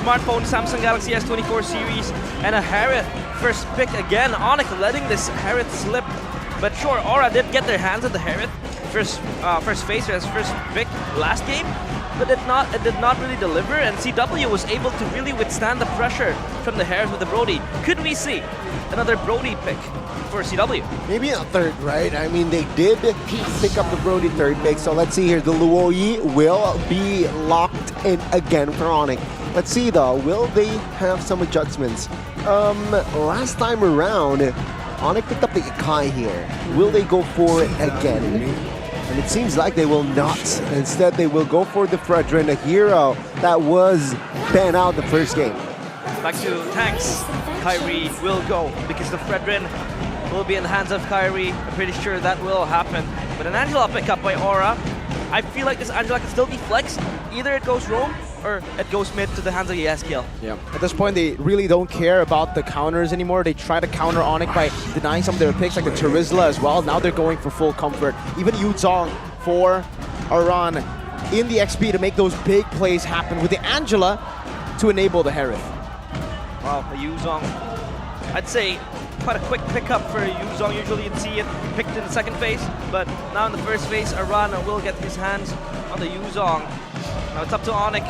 smartphone, Samsung Galaxy S24 series, and a Harith first pick again. ONIC letting this Harith slip. But sure, Aura did get their hands on the Harith first phase, his first pick last game, but it did not really deliver, and CW was able to really withstand the pressure from the Harith with the Brody. Could we see another Brody pick for CW? Maybe a third, right? I mean, they did pick up the Brody third pick, so let's see here. The Luoyi will be locked in again for ONIC. Let's see though, will they have some adjustments? Last time around, ONIC picked up the Ikai here. Will they go for it again? And it seems like they will not. Instead, they will go for the Fredrin, a hero that was banned out the first game. Back to tanks. Kyrie will go because the Fredrin will be in the hands of Kyrie. I'm pretty sure that will happen. But an Angela pickup by Aura. I feel like this Angela can still be flexed. Either it goes roam or it goes mid to the hands of Yaskiel. Yeah. At this point, they really don't care about the counters anymore. They try to counter ONIC by denying some of their picks, like the Terizla as well. Now they're going for full comfort. Even Yuzong for Aran in the XP to make those big plays happen with the Angela to enable the Harith. Wow, the Yuzong. I'd say quite a quick pickup for Yuzong. Usually you'd see it picked in the second phase, but now in the first phase, Aran will get his hands on the Yuzong. Now it's up to ONIC.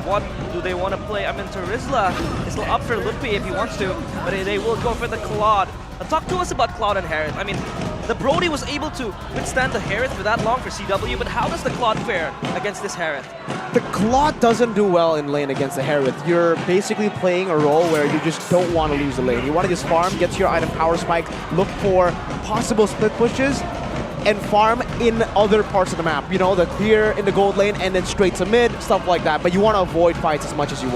What do they want to play? I mean, Terizla is still up for Lupi if he wants to, but they will go for the Claude. Now talk to us about Claude and Harith. I mean, the Brody was able to withstand the Harith for that long for CW, but how does the Claude fare against this Harith? The Claude doesn't do well in lane against the Harith. You're basically playing a role where you just don't want to lose the lane. You want to just farm, get to your item power spike, look for possible split pushes, and farm in other parts of the map. You know, the clear in the gold lane and then straight to mid, stuff like that. But you want to avoid fights as much as you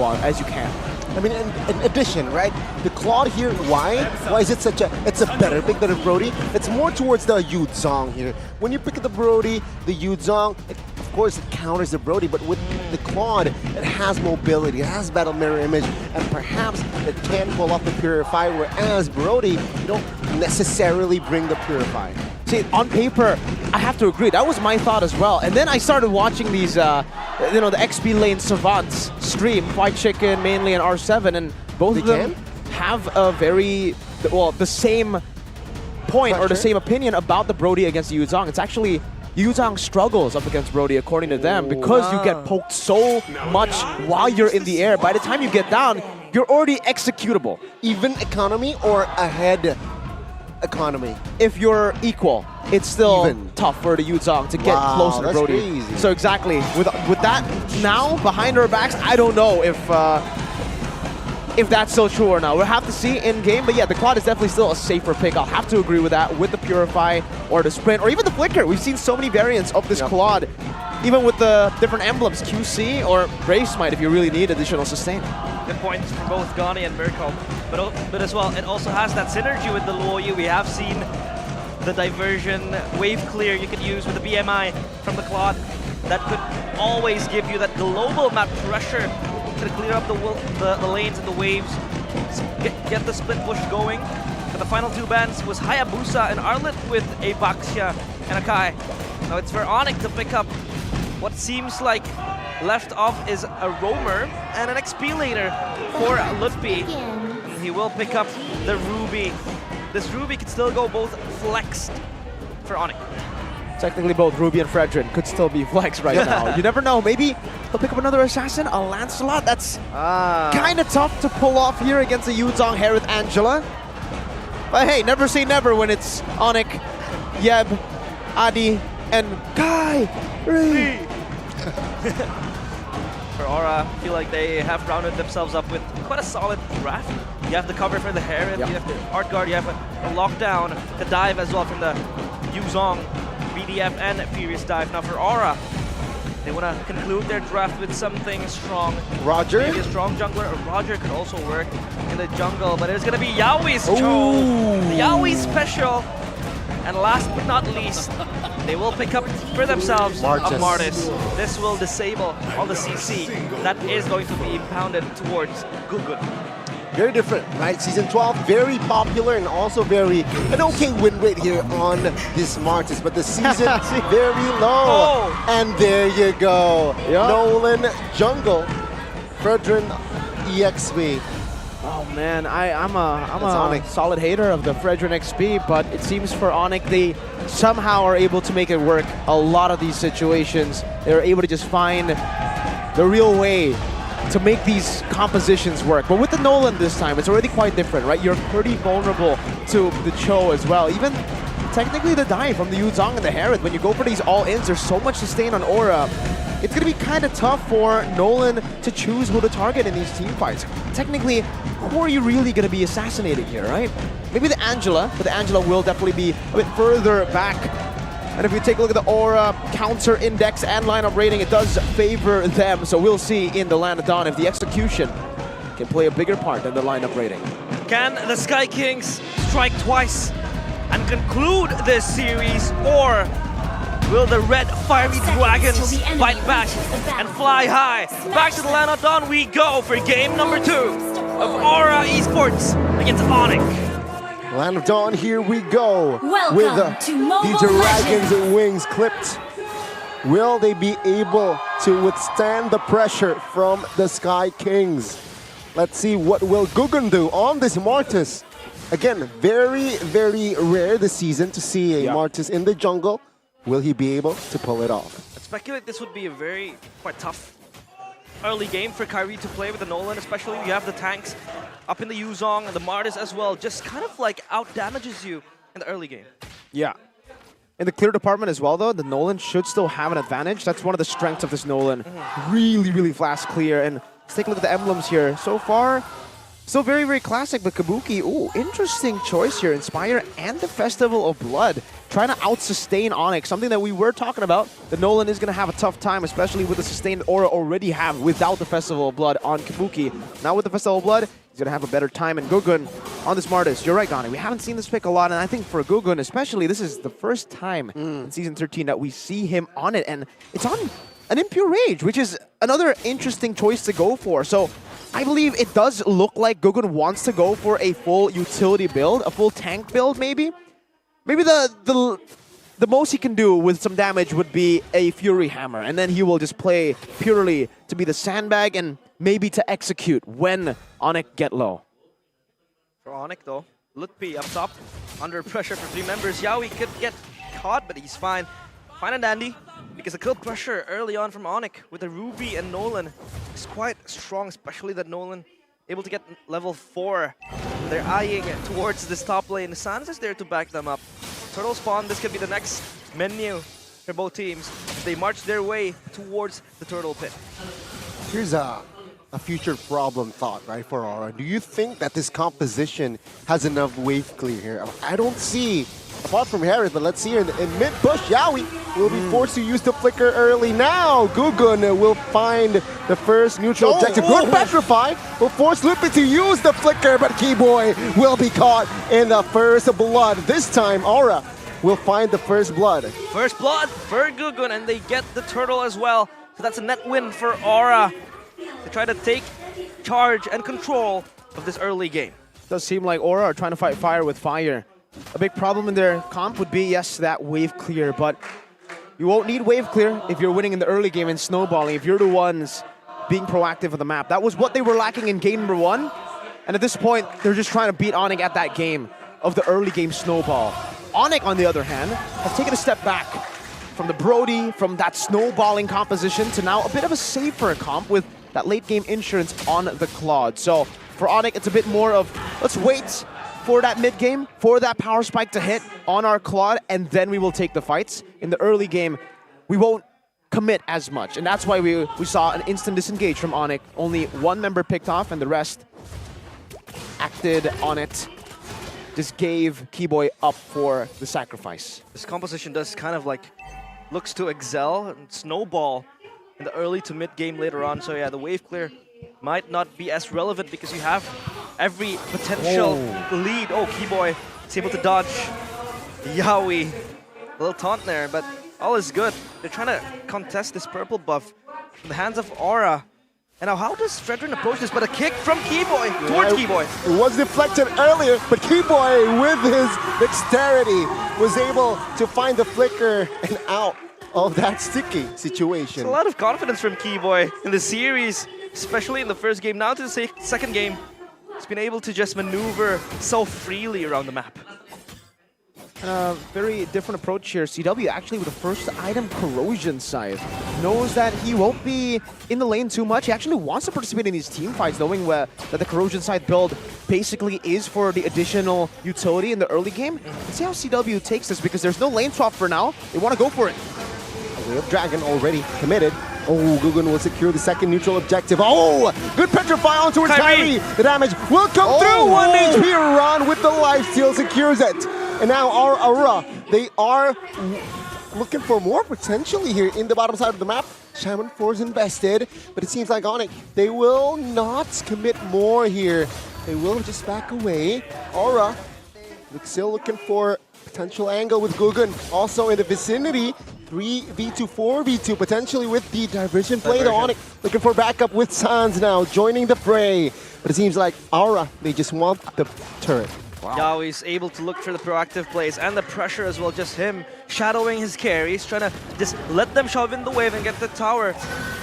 can. I mean, in addition, right? The Claude here, why? Why is it such a, it's a better pick than a Brody? It's more towards the Yuzong here. When you pick up the Brody, the Yuzong, of course it counters the Brody, but with the Claude, it has mobility, it has battle mirror image, and perhaps it can pull off the Purify, whereas Brody, you don't necessarily bring the Purify. See, on paper, I have to agree. That was my thought as well. And then I started watching these, the XP lane savants stream, White Chicken mainly and R7, and both of them have a very, well, the same point or the same opinion about the Brody against the Yuzong. It's actually Yuzong struggles up against Brody according to them because you get poked so much while you're in the air. By the time you get down, you're already executable. Even economy or ahead economy? If you're equal, it's still tough for the Yuzong to get closer to Brody. Crazy. So exactly, with that now behind our backs, I don't know if that's still true or not. We'll have to see in game, but yeah, the Claude is definitely still a safer pick. I'll have to agree with that, with the Purify or the Sprint or even the Flicker. We've seen so many variants of this Claude, even with the different emblems, QC or Brave Smite if you really need additional sustain. Good points from both Gani and Merkel, but as well, it also has that synergy with the Luoyi. We have seen the diversion wave clear you can use with the BMI from the Claude. That could always give you that global map pressure to clear up the lanes and the waves, get the split push going. For the final two bans was Hayabusa and Arlet with a Baxia and a Kai. Now it's for ONIC to pick up what seems like left off is a roamer and an XP later for Lutfi. He will pick up the Ruby. This Ruby could still go both flexed for ONIC. Technically both Ruby and Fredrin could still be flexed right now. You never know, maybe he'll pick up another assassin, a Lancelot. That's kind of tough to pull off here against the Yuzong Harith Angela. But hey, never say never when it's ONIC, Yeb, Adi, and Kai. For Aura, I feel like they have rounded themselves up with quite a solid draft. You have the cover for the Harith, you have the Art Guard, you have a lockdown, the dive as well from the Yuzong, BDF, and Furious Dive. Now for Aura, they want to conclude their draft with something strong. Roger? Maybe a strong jungler, or Roger could also work in the jungle, but it's going to be Yaoi's Cho, the Yaoi special. And last but not least, they will pick up for themselves a Martis. This will disable all the CC that is going to be pounded towards Good. Very different, right? Season 12, very popular and also very an okay win rate here on this Martis, but the season very low. And there you go. Nolan Jungle, Fredrin EXP. Oh man, I'm That's a ONIC. solid hater of the Fredrin XP, but it seems for ONIC they somehow are able to make it work. A lot of these situations, they're able to just find the real way to make these compositions work. But with the Nolan this time, it's already quite different, right? You're pretty vulnerable to the Cho as well. Even technically the dive from the Yuzong and the Herod, when you go for these all-ins, there's so much sustain on Aura. It's going to be kind of tough for Nolan to choose who to target in these team fights. Technically, who are you really going to be assassinating here, right? Maybe the Angela, but the Angela will definitely be a bit further back. And if you take a look at the Aura counter index and lineup rating, it does favor them. So we'll see in the Land of Dawn if the execution can play a bigger part than the lineup rating. Can the Sky Kings strike twice and conclude this series, or will the red fiery dragons fight back and fly high? Back to the Land of Dawn we go for game number 2 of Aura Esports against ONIC. Land of Dawn, here we go. Welcome with to Mobile the dragons Legends. and wings clipped. Will they be able to withstand the pressure from the Sky Kings? Let's see what will Gugun do on this Martis. Again, very, very rare this season to see a Martis in the jungle. Will he be able to pull it off? I speculate this would be a quite tough early game for Kyrie to play with the Nolan, especially you have the tanks up in the Yuzong and the Martis as well, just kind of like out damages you in the early game. Yeah. In the clear department as well, though, the Nolan should still have an advantage. That's one of the strengths of this Nolan. Really, really fast clear. And let's take a look at the emblems here. So far, still very, very classic, but Kabuki, ooh, interesting choice here. Inspire and the Festival of Blood. Trying to out-sustain ONIC, something that we were talking about. The Nolan is going to have a tough time, especially with the sustained aura already have without the Festival of Blood on Kabuki. Now with the Festival of Blood, he's going to have a better time. And Gugun on this Martis. You're right, Gani. We haven't seen this pick a lot, and I think for Gugun especially, this is the first time in Season 13 that we see him on it. And it's on an Impure Rage, which is another interesting choice to go for. So I believe it does look like Gugun wants to go for a full utility build, a full tank build maybe. Maybe the most he can do with some damage would be a Fury Hammer, and then he will just play purely to be the sandbag and maybe to execute when ONIC get low. For ONIC though, Lutpi up top, under pressure for 3 members. Yaoi could get caught, but he's fine. Fine and dandy, because the kill pressure early on from ONIC with the Ruby and Nolan is quite strong, especially that Nolan able to get level 4. They're eyeing towards this top lane. Sans is there to back them up. Turtle spawn, this could be the next menu for both teams. They march their way towards the turtle pit. Here's a future problem thought, right, for Aura. Do you think that this composition has enough wave clear here? I don't see, apart from Harris, but let's see here in mid-push, Yaoi will be forced to use the flicker early. Now, Gugun will find the first neutral objective. Good Petrify will force Lupin to use the flicker, but Keyboy will be caught in the first blood. This time, Aura will find the first blood. First blood for Gugun, and they get the turtle as well. So that's a net win for Aura to try to take charge and control of this early game. Does seem like Aura are trying to fight fire with fire. A big problem in their comp would be, yes, that wave clear, but you won't need wave clear if you're winning in the early game and snowballing, if you're the ones being proactive on the map. That was what they were lacking in game number 1, and at this point, they're just trying to beat ONIC at that game of the early game snowball. ONIC, on the other hand, has taken a step back from the Brody, from that snowballing composition to now a bit of a safer comp with that late game insurance on the Claude. So for ONIC, it's a bit more of, let's wait for that mid game, for that power spike to hit on our Claude, and then we will take the fights. In the early game, we won't commit as much, and that's why we saw an instant disengage from ONIC. Only 1 member picked off, and the rest acted on it. Just gave Keyboy up for the sacrifice. This composition does kind of like looks to excel and snowball in the early to mid game later on. So yeah, the wave clear might not be as relevant because you have every potential lead. Oh, Keyboy is able to dodge Yaoi. A little taunt there, but all is good. They're trying to contest this purple buff from the hands of Aura. And now how does Fredrin approach this? But a kick from Keyboy towards Keyboy. It was deflected earlier, but Keyboy, with his dexterity, was able to find the flicker and out of that sticky situation. It's a lot of confidence from Keyboy in the series. especially in the first game, now to the second game, he's been able to just maneuver so freely around the map. Very different approach here. CW actually with the first item, Corrosion Scythe. Knows that he won't be in the lane too much. He actually wants to participate in these team fights, knowing that the Corrosion Scythe build basically is for the additional utility in the early game. Let's see how CW takes this, because there's no lane swap for now. They want to go for it. We have Dragon already committed. Oh, Gugun will secure the second neutral objective. Oh, good petrify onto Kyrie. The damage will come through. 1 HP run with the lifesteal secures it. And now our Aura, they are looking for more potentially here in the bottom side of the map. Shaman 4's invested, but it seems like ONIC, they will not commit more here. They will just back away. Aura, still looking for potential angle with Gugun. Also in the vicinity, 3v2, 4v2, potentially with the diversion play. The ONIC looking for backup with Sans now, joining the fray. But it seems like Aura, they just want the turret. Wow. Yaoi's able to look for the proactive plays and the pressure as well, just him shadowing his carries, trying to just let them shove in the wave and get the tower,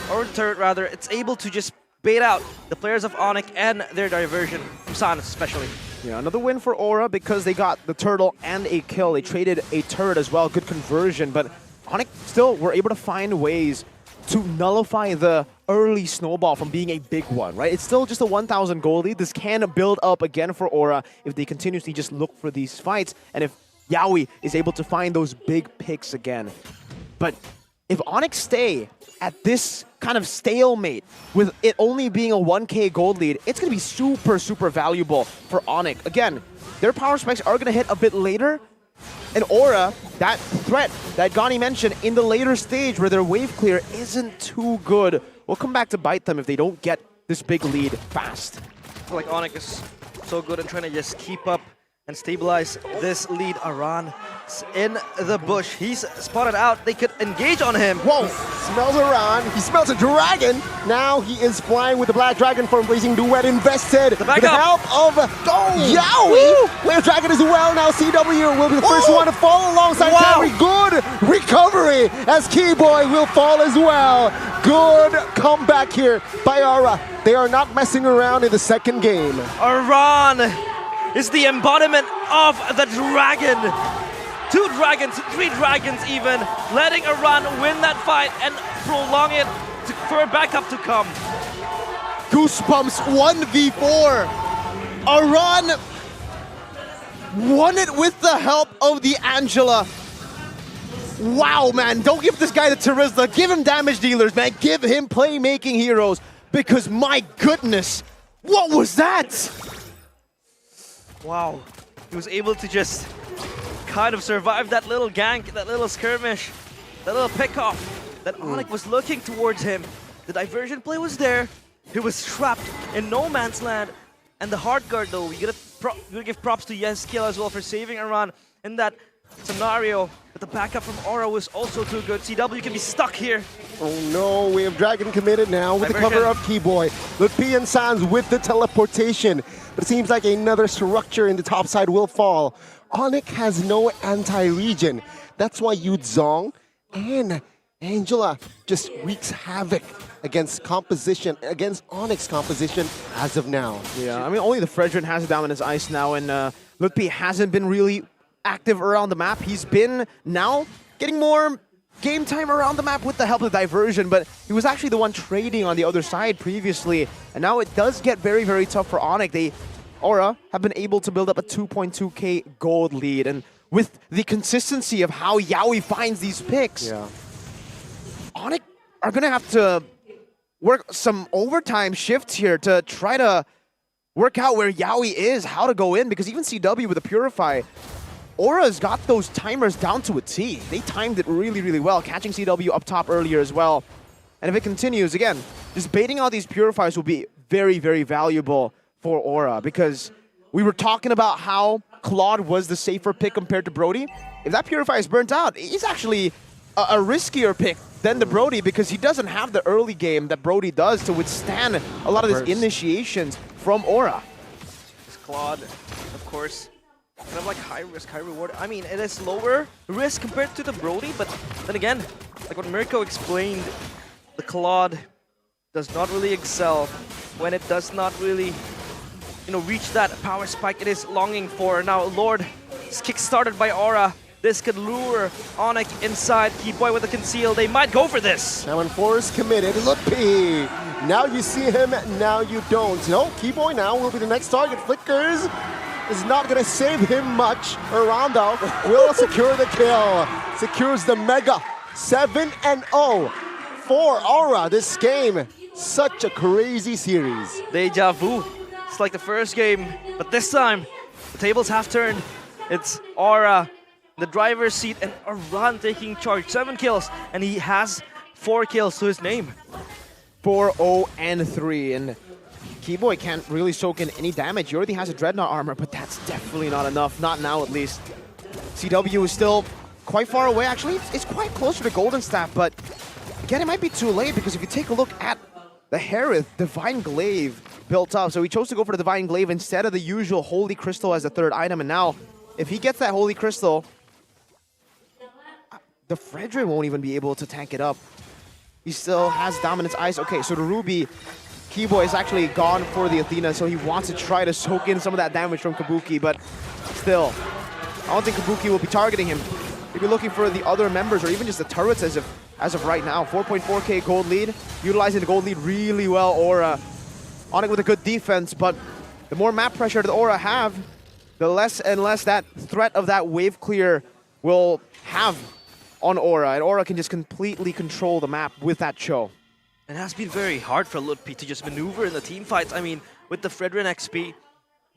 or the turret rather. It's able to just bait out the players of ONIC and their diversion, from Sans especially. Yeah, another win for Aura because they got the turtle and a kill. They traded a turret as well, good conversion, but ONIC still were able to find ways to nullify the early snowball from being a big one, right? It's still just a 1,000 gold lead. This can build up again for Aura if they continuously just look for these fights, and if Yaoi is able to find those big picks again. But if ONIC stay at this kind of stalemate, with it only being a 1k gold lead, it's going to be super, super valuable for ONIC. Again, their power spikes are going to hit a bit later, and Aura, that threat that Gani mentioned in the later stage where their wave clear isn't too good, will come back to bite them if they don't get this big lead fast. I feel like ONIC is so good in trying to just keep up and stabilize this lead. Aran in the bush. He's spotted out. They could engage on him. Whoa! Smells Aran. He smells a dragon. Now he is flying with the Black Dragon from Blazing Duet invested. The with the help of Yaoi. Black Dragon as well. Now CW will be the first one to fall alongside Kyrie. Good recovery as Keyboy will fall as well. Good comeback here by Aura. They are not messing around in the second game. Aran is the embodiment of the dragon. 2 dragons, 3 dragons even, letting Aran win that fight and prolong it for a backup to come. Goosebumps 1v4. Aran won it with the help of the Angela. Wow, man, don't give this guy the Terizla. Give him damage dealers, man. Give him playmaking heroes, because my goodness, what was that? Wow, he was able to just kind of survive that little gank, that little skirmish, that little pickoff that ONIC was looking towards him. The diversion play was there. He was trapped in no man's land. And the hard guard though, we gotta give props to Yeskiel as well for saving Aran in that scenario. But the backup from Aura was also too good. CW can be stuck here. Oh no, we have Dragon committed now with the cover of Keyboy. Lutpi and Sans with the teleportation. But it seems like another structure in the top side will fall. ONIC has no anti-region. That's why Yudzong and Angela just wreaks havoc against ONIC's composition as of now. Yeah, I mean, only the Fredrin has it down on his ice now, and Lutpi hasn't been really active around the map. He's been now getting more game time around the map with the help of diversion, but he was actually the one trading on the other side previously, and now it does get very, very tough for ONIC. Aura have been able to build up a 2.2k gold lead, and with the consistency of how Yaoi finds these picks, ONIC are going to have to work some overtime shifts here to try to work out where Yaoi is, how to go in, because even CW with the Purify, Aura's got those timers down to a T. They timed it really, really well, catching CW up top earlier as well. And if it continues, again, just baiting out these Purifiers will be very, very valuable for Aura, because we were talking about how Claude was the safer pick compared to Brody. If that Purifier is burnt out, he's actually a riskier pick than the Brody, because he doesn't have the early game that Brody does to withstand a lot of these initiations from Aura. This Claude, of course, kind of like high risk, high reward. I mean, it is lower risk compared to the Brody, but then again, like what Mirko explained, the Claude does not really excel, when it does not really, reach that power spike it is longing for. Now, Lord is kick-started by Aura. This could lure ONIC inside. Keyboy with a conceal. They might go for this. Now when Force committed, Lupi. Now you see him, now you don't. No, Keyboy now will be the next target. Flickers is not going to save him much. Arando will secure the kill. Secures the Mega. 7-0 for Aura this game. Such a crazy series. Deja vu. It's like the first game, but this time the tables have turned. It's Aura in the driver's seat and Aran taking charge. 7 kills, and he has 4 kills to his name. 4-0-3, and Keyboy can't really soak in any damage. He already has a Dreadnought armor, but that's definitely not enough. Not now, at least. CW is still quite far away. Actually, it's quite closer to Golden Staff, but again, it might be too late, because if you take a look at the Harith, Divine Glaive built up. So he chose to go for the Divine Glaive instead of the usual Holy Crystal as the 3rd item. And now, if he gets that Holy Crystal, the Fredrin won't even be able to tank it up. He still has Dominance Ice. Okay, so the Ruby, Keyboy is actually gone for the Athena, so he wants to try to soak in some of that damage from Kabuki, but still, I don't think Kabuki will be targeting him. Maybe looking for the other members or even just the turrets as of right now. 4.4k gold lead, utilizing the gold lead really well. Aura ONIC with a good defense, but the more map pressure that Aura have, the less and less that threat of that wave clear will have on Aura, and Aura can just completely control the map with that Cho. It has been very hard for Ludpi to just maneuver in the team fights. I mean, with the Fredrin XP,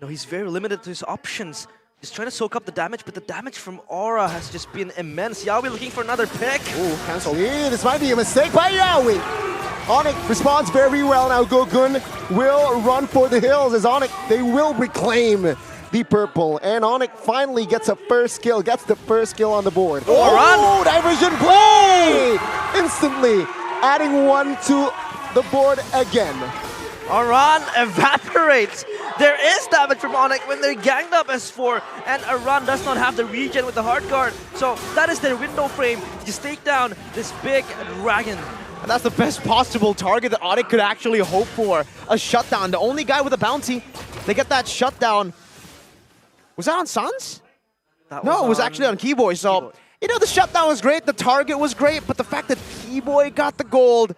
he's very limited to his options. He's trying to soak up the damage, but the damage from Aura has just been immense. Yawi looking for another pick. Ooh, cancel. Yeah, this might be a mistake by Yawi. ONIC responds very well now. Gogun will run for the hills as ONIC, they will reclaim the purple. And ONIC finally gets the first kill on the board. Oh, diversion play! Instantly adding 1 to the board again. Aran evaporates. There is damage from ONIC when they're ganged up S4, and Aran does not have the regen with the hard guard. So that is their window frame to just take down this big dragon. And that's the best possible target that ONIC could actually hope for. A shutdown. The only guy with a bounty. They get that shutdown. Was that on Suns? No, it was actually on Keyboy. So, the shutdown was great. The target was great. But the fact that Keyboy got the gold,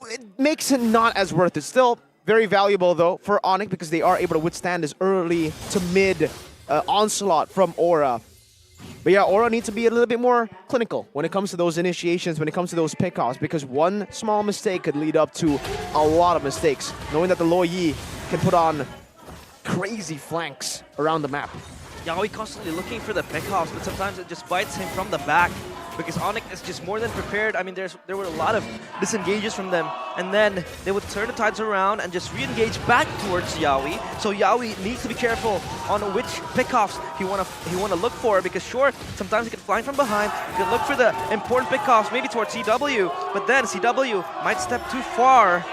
it makes it not as worth it. Still very valuable, though, for ONIC, because they are able to withstand this early to mid onslaught from Aura. But yeah, Aura needs to be a little bit more clinical when it comes to those initiations, when it comes to those pickoffs, because one small mistake could lead up to a lot of mistakes. Knowing that the Lo Yi can put on crazy flanks around the map. Yawi constantly looking for the pickoffs, but sometimes it just bites him from the back, because ONIC is just more than prepared. I mean, there were a lot of disengages from them, and then they would turn the tides around and just re-engage back towards Yawi. So Yawi needs to be careful on which pickoffs he wanna look for, because sure, sometimes he can fly from behind, he can look for the important pickoffs, maybe towards CW, but then CW might step too far.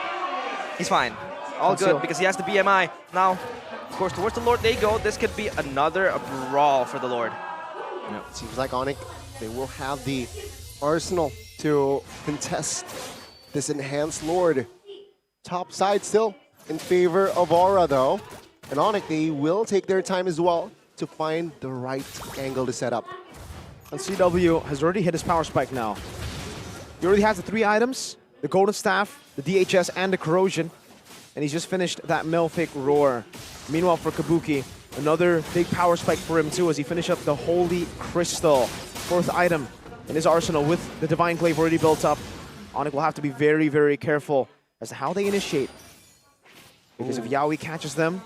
He's fine. All good, because he has the BMI. Now, of course, towards the Lord they go. This could be another brawl for the Lord. It seems like ONIC, they will have the arsenal to contest this enhanced Lord. Top side still in favor of Aura, though. And ONIC, they will take their time as well to find the right angle to set up. And CW has already hit his power spike now. He already has the 3 items, the Golden Staff, the DHS, and the Corrosion. And he's just finished that Melfic Roar. Meanwhile, for Kabuki, another big power spike for him too, as he finished up the Holy Crystal. 4th item in his arsenal with the Divine Glaive already built up. ONIC will have to be very, very careful as to how they initiate. Because if Yawi catches them,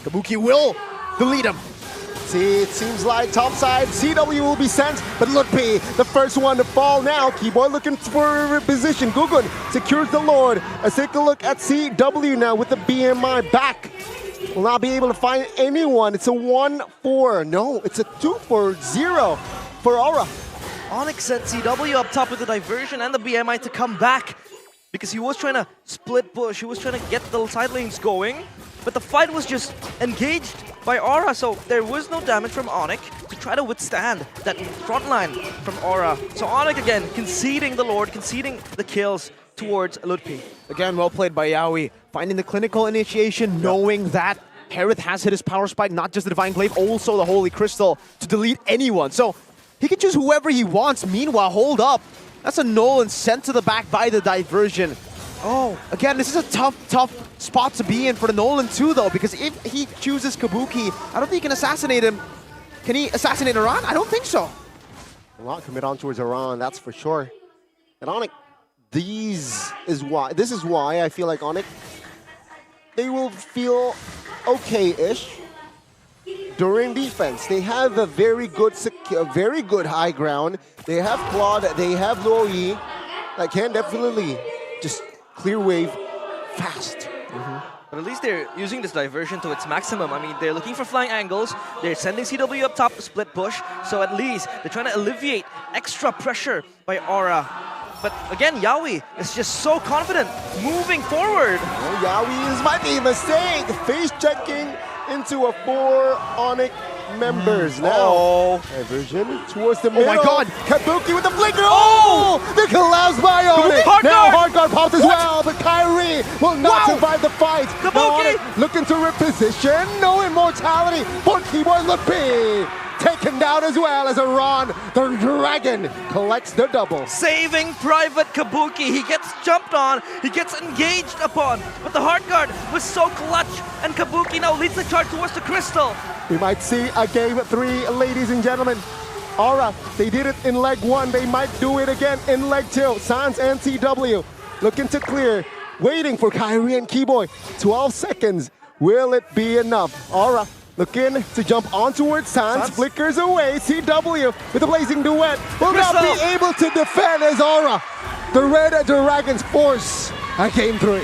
Kabuki will delete him. See, it seems like topside CW will be sent, but Ludpi, the first one to fall now. Keyboy looking for a position. Gugun secures the Lord. Let's take a look at CW now with the BMI back. Will not be able to find anyone. It's a 1-4. No, it's a 2-4-0 for Aura. ONIC sent CW up top with the diversion and the BMI to come back, because he was trying to split push, he was trying to get the side lanes going, but the fight was just engaged by Aura, so there was no damage from ONIC to try to withstand that front line from Aura. So ONIC again conceding the Lord, conceding the kills towards Ludpi. Again, well played by Yawi. Finding the clinical initiation, knowing that Harith has hit his power spike, not just the Divine Glaive, also the Holy Crystal to delete anyone. So he can choose whoever he wants. Meanwhile, hold up. That's a Nolan sent to the back by the diversion. Oh, again, this is a tough spot to be in for the Nolan too, though, because if he chooses Kabuki, I don't think he can assassinate him. Can he assassinate Iran? I don't think so. A lot commit on towards Iran, that's for sure. And ONIC, this is why I feel like ONIC, they will feel okay-ish during defense. They have a very good high ground. They have Claude, they have Luoyi that can definitely just clear wave fast. But at least they're using this diversion to its maximum. I mean, they're looking for flying angles. They're sending CW up top to split push. So at least they're trying to alleviate extra pressure by Aura. But again, Yawi is just so confident moving forward. Well, Yawi might be a mistake. Face checking into a 4 ONIC members now. Diversion towards the middle. Oh my god! Kabuki with the flicker. Oh! The collapse by ONIC. Now Hardguard popped as well, but Kyrie will not survive the fight. Now ONIC looking to reposition. No immortality for Keyboard Ludpi. Taken down as well as Iran, the Dragon, collects the double. Saving Private Kabuki. He gets jumped on, he gets engaged upon, but the hard guard was so clutch, and Kabuki now leads the charge towards the crystal. We might see a game 3, ladies and gentlemen. Aura, they did it in leg 1, they might do it again in leg 2. Sans and CW looking to clear, waiting for Kyrie and Keyboy. 12 seconds, will it be enough? Aura looking to jump on towards Sans, flickers away. CW with a blazing duet will not be able to defend as Aura. The Red Dragons force a game 3.